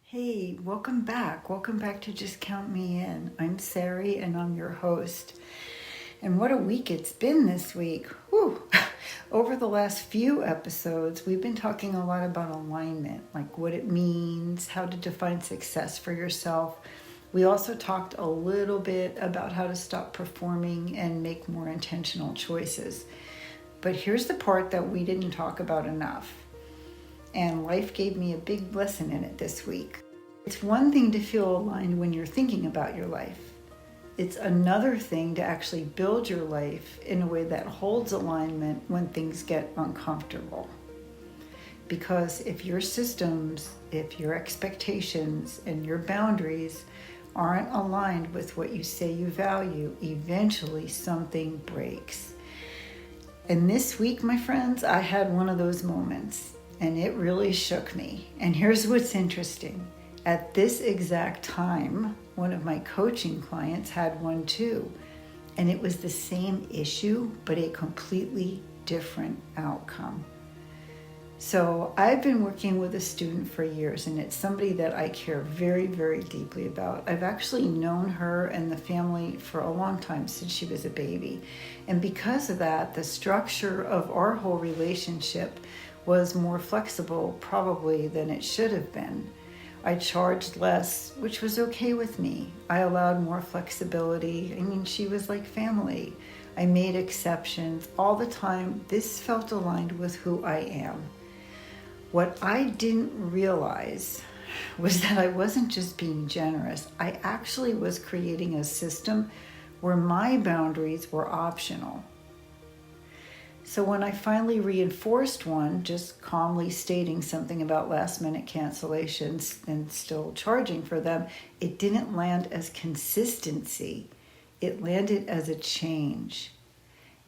Hey, welcome back. Welcome back to Just Count Me In. I'm Sari and I'm your host. And what a week it's been this week. Whew. Over the last few episodes, we've been talking a lot about alignment, like what it means, how to define success for yourself. We also talked a little bit about how to stop performing and make more intentional choices. But here's the part that we didn't talk about enough. And life gave me a big lesson in it this week. It's one thing to feel aligned when you're thinking about your life. It's another thing to actually build your life in a way that holds alignment when things get uncomfortable. Because if your systems, if your expectations and your boundaries aren't aligned with what you say you value, eventually something breaks. And this week, my friends, I had one of those moments. And it really shook me. And here's what's interesting. At this exact time, one of my coaching clients had one too. And it was the same issue, but a completely different outcome. So I've been working with a student for years, and it's somebody that I care very, very deeply about. I've actually known her and the family for a long time, since she was a baby. And because of that, the structure of our whole relationship was more flexible probably than it should have been. I charged less, which was okay with me. I allowed more flexibility. She was like family. I made exceptions all the time. This felt aligned with who I am. What I didn't realize was that I wasn't just being generous. I actually was creating a system where my boundaries were optional. So when I finally reinforced one, just calmly stating something about last-minute cancellations and still charging for them, it didn't land as consistency. It landed as a change.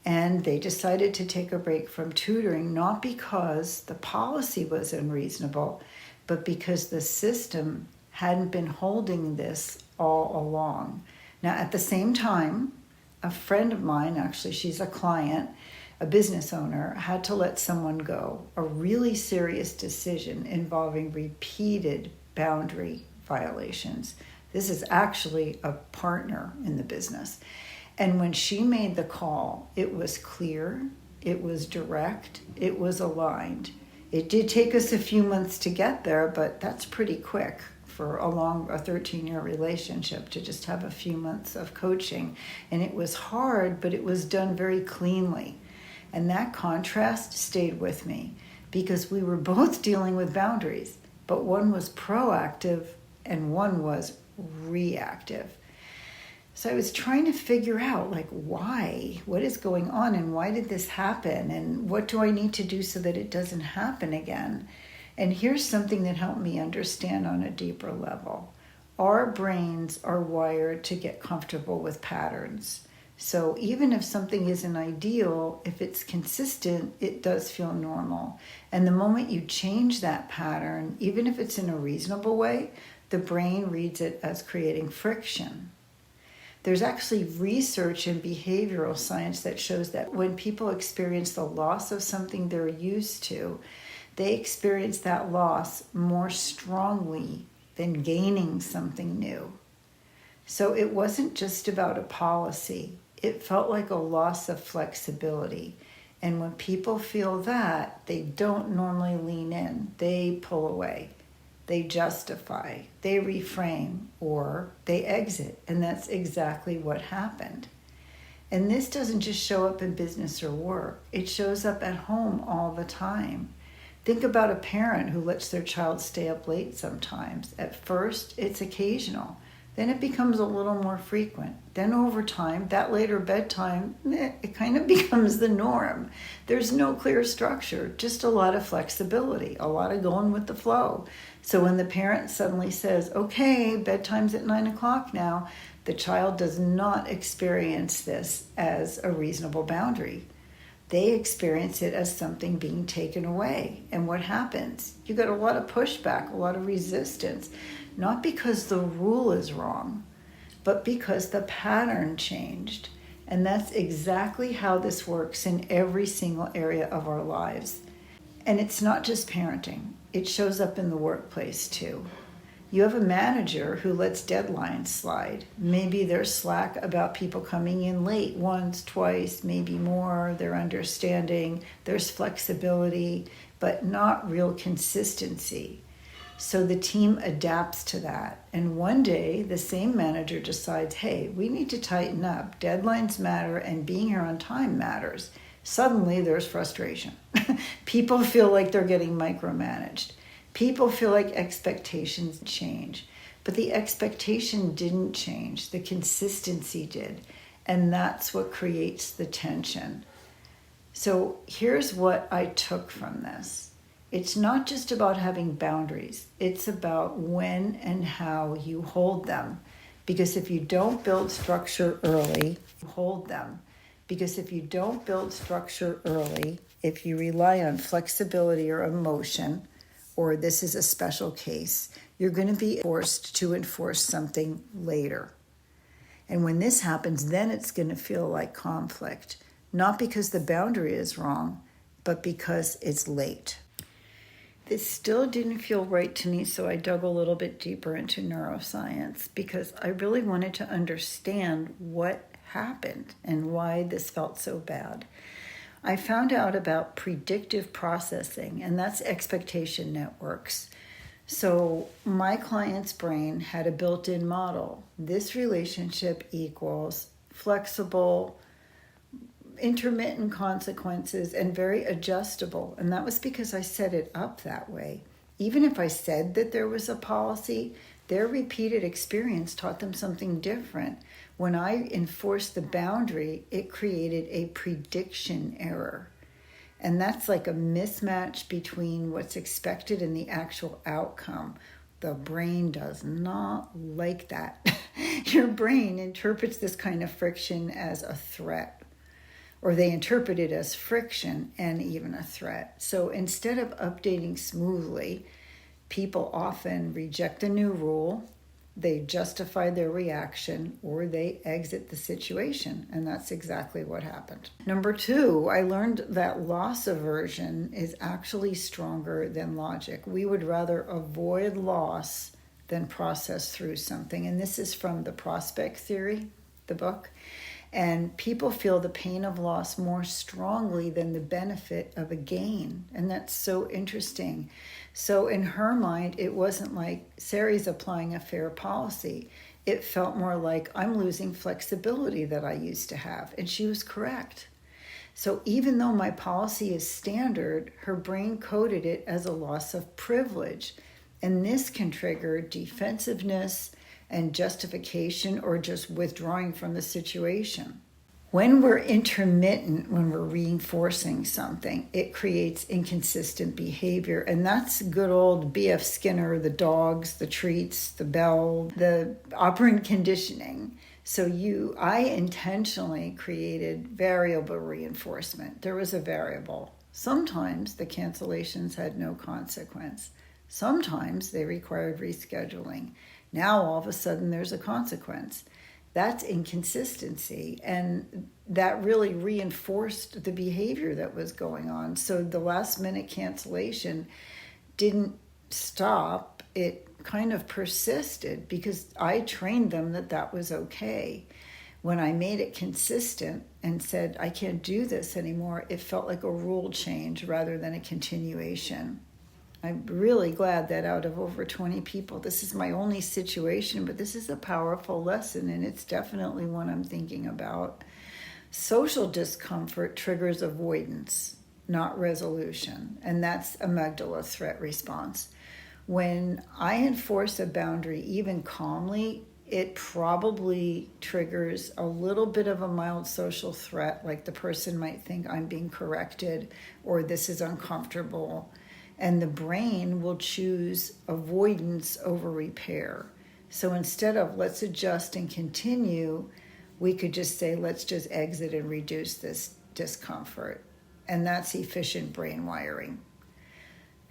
And they decided to take a break from tutoring, not because the policy was unreasonable, but because the system hadn't been holding this all along. Now, at the same time, a friend of mine, actually, she's a client, a business owner, had to let someone go, a really serious decision involving repeated boundary violations. This is actually a partner in the business. And when she made the call, it was clear, it was direct, it was aligned. It did take us a few months to get there, but that's pretty quick for a 13-year relationship to just have a few months of coaching. And it was hard, but it was done very cleanly. And that contrast stayed with me because we were both dealing with boundaries, but one was proactive and one was reactive. So I was trying to figure out why, what is going on and why did this happen and what do I need to do so that it doesn't happen again? And here's something that helped me understand on a deeper level. Our brains are wired to get comfortable with patterns. So even if something isn't ideal, if it's consistent, it does feel normal. And the moment you change that pattern, even if it's in a reasonable way, the brain reads it as creating friction. There's actually research in behavioral science that shows that when people experience the loss of something they're used to, they experience that loss more strongly than gaining something new. So it wasn't just about a policy. It felt like a loss of flexibility. And when people feel that, they don't normally lean in. They pull away. They justify. They reframe. Or they exit. And that's exactly what happened. And this doesn't just show up in business or work. It shows up at home all the time. Think about a parent who lets their child stay up late sometimes. At first, it's occasional. Then it becomes a little more frequent. Then over time, that later bedtime, it kind of becomes the norm. There's no clear structure, just a lot of flexibility, a lot of going with the flow. So when the parent suddenly says, okay, bedtime's at 9 o'clock now, the child does not experience this as a reasonable boundary. They experience it as something being taken away. And what happens? You get a lot of pushback, a lot of resistance. Not because the rule is wrong, but because the pattern changed. And that's exactly how this works in every single area of our lives. And it's not just parenting. It shows up in the workplace too. You have a manager who lets deadlines slide. Maybe they're slack about people coming in late once, twice, maybe more. They're understanding. There's flexibility, but not real consistency. So the team adapts to that. And one day, the same manager decides, hey, we need to tighten up. Deadlines matter and being here on time matters. Suddenly, there's frustration. People feel like they're getting micromanaged. People feel like expectations change. But the expectation didn't change. The consistency did. And that's what creates the tension. So here's what I took from this. It's not just about having boundaries. It's about when and how you hold them. Because if you don't build structure early, hold them. Because if you don't build structure early, if you rely on flexibility or emotion, or this is a special case, you're going to be forced to enforce something later. And when this happens, then it's going to feel like conflict. Not because the boundary is wrong, but because it's late. This still didn't feel right to me, so I dug a little bit deeper into neuroscience because I really wanted to understand what happened and why this felt so bad. I found out about predictive processing, and that's expectation networks. So my client's brain had a built-in model. This relationship equals flexible, intermittent consequences, and very adjustable. And that was because I set it up that way. Even if I said that there was a policy, their repeated experience taught them something different. When I enforced the boundary, it created a prediction error. And that's like a mismatch between what's expected and the actual outcome. The brain does not like that. Your brain interprets this kind of friction as a threat, or they interpret it as friction and even a threat. So instead of updating smoothly, people often reject a new rule, they justify their reaction, or they exit the situation. And that's exactly what happened. Number 2, I learned that loss aversion is actually stronger than logic. We would rather avoid loss than process through something. And this is from the Prospect Theory, the book. And people feel the pain of loss more strongly than the benefit of a gain. And that's so interesting. So in her mind, it wasn't like Sari's applying a fair policy. It felt more like I'm losing flexibility that I used to have. And she was correct. So even though my policy is standard, her brain coded it as a loss of privilege. And this can trigger defensiveness and justification, or just withdrawing from the situation. When we're intermittent, when we're reinforcing something, it creates inconsistent behavior. And that's good old B.F. Skinner, the dogs, the treats, the bell, the operant conditioning. So I intentionally created variable reinforcement. There was a variable. Sometimes the cancellations had no consequence. Sometimes they required rescheduling. Now, all of a sudden, there's a consequence. That's inconsistency. And that really reinforced the behavior that was going on. So the last minute cancellation didn't stop. It kind of persisted because I trained them that that was okay. When I made it consistent and said, I can't do this anymore, it felt like a rule change rather than a continuation. I'm really glad that out of over 20 people, this is my only situation, but this is a powerful lesson, and it's definitely one I'm thinking about. Social discomfort triggers avoidance, not resolution, and that's amygdala threat response. When I enforce a boundary, even calmly, it probably triggers a little bit of a mild social threat, like the person might think I'm being corrected or this is uncomfortable. And the brain will choose avoidance over repair. So instead of let's adjust and continue, we could just say let's just exit and reduce this discomfort. And that's efficient brain wiring.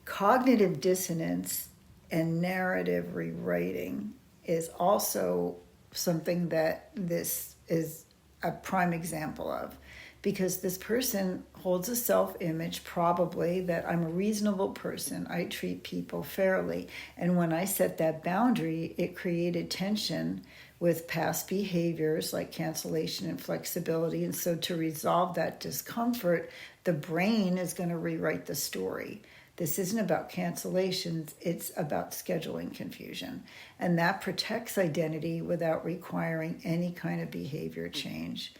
Cognitive dissonance and narrative rewriting is also something that this is a prime example of. because this person holds a self-image probably that I'm a reasonable person. I treat people fairly. And when I set that boundary, it created tension with past behaviors like cancellation and flexibility. And so to resolve that discomfort, the brain is going to rewrite the story. This isn't about cancellations, it's about scheduling confusion. And that protects identity without requiring any kind of behavior change.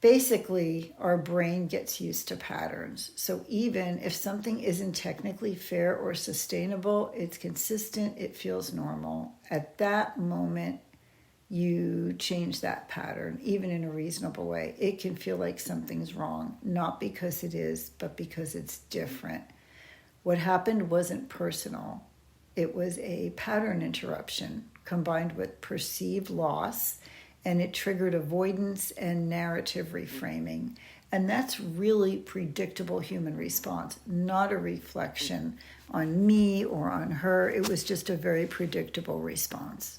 Basically, our brain gets used to patterns. So even if something isn't technically fair or sustainable, it's consistent, it feels normal. At that moment, you change that pattern, even in a reasonable way. It can feel like something's wrong, not because it is, but because it's different. What happened wasn't personal. It was a pattern interruption combined with perceived loss, and it triggered avoidance and narrative reframing. And that's really predictable human response, not a reflection on me or on her. It was just a very predictable response.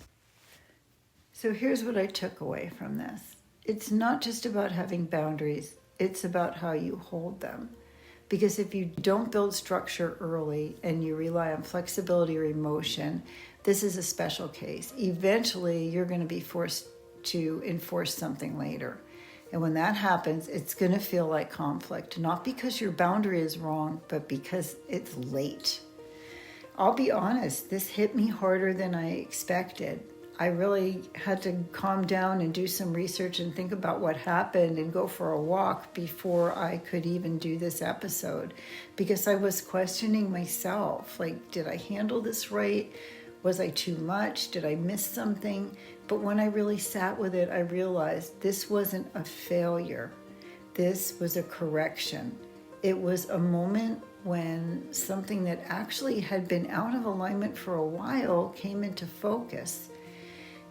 So here's what I took away from this. It's not just about having boundaries, it's about how you hold them. Because if you don't build structure early and you rely on flexibility or emotion, this is a special case. Eventually, you're going to be forced to enforce something later. And when that happens, it's going to feel like conflict, not because your boundary is wrong, but because it's late. I'll be honest, this hit me harder than I expected. I really had to calm down and do some research and think about what happened and go for a walk before I could even do this episode, because I was questioning myself. Like, did I handle this right? Was I too much? Did I miss something? But when I really sat with it, I realized this wasn't a failure. This was a correction. It was a moment when something that actually had been out of alignment for a while came into focus.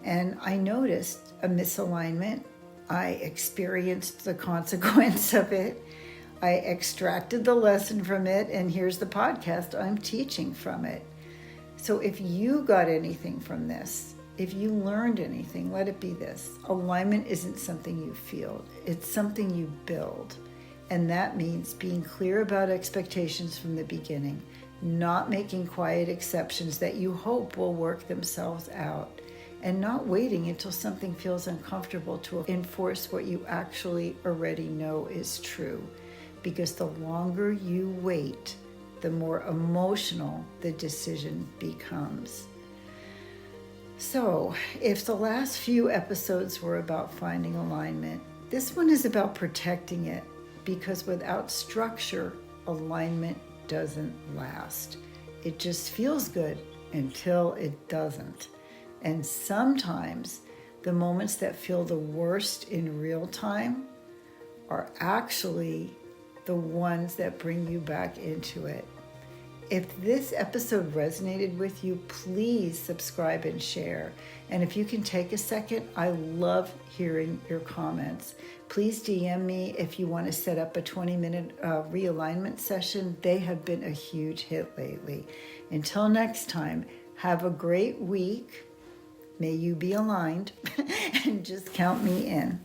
And I noticed a misalignment. I experienced the consequence of it. I extracted the lesson from it, and here's the podcast I'm teaching from it. So if you got anything from this, if you learned anything, let it be this. Alignment isn't something you feel. It's something you build. And that means being clear about expectations from the beginning, not making quiet exceptions that you hope will work themselves out, and not waiting until something feels uncomfortable to enforce what you actually already know is true. Because the longer you wait, the more emotional the decision becomes. So, if the last few episodes were about finding alignment, this one is about protecting it, because without structure, alignment doesn't last. It just feels good until it doesn't. And sometimes the moments that feel the worst in real time are actually the ones that bring you back into it. If this episode resonated with you, please subscribe and share. And if you can take a second, I love hearing your comments. Please DM me if you want to set up a 20-minute realignment session. They have been a huge hit lately. Until next time, have a great week. May you be aligned, and just count me in.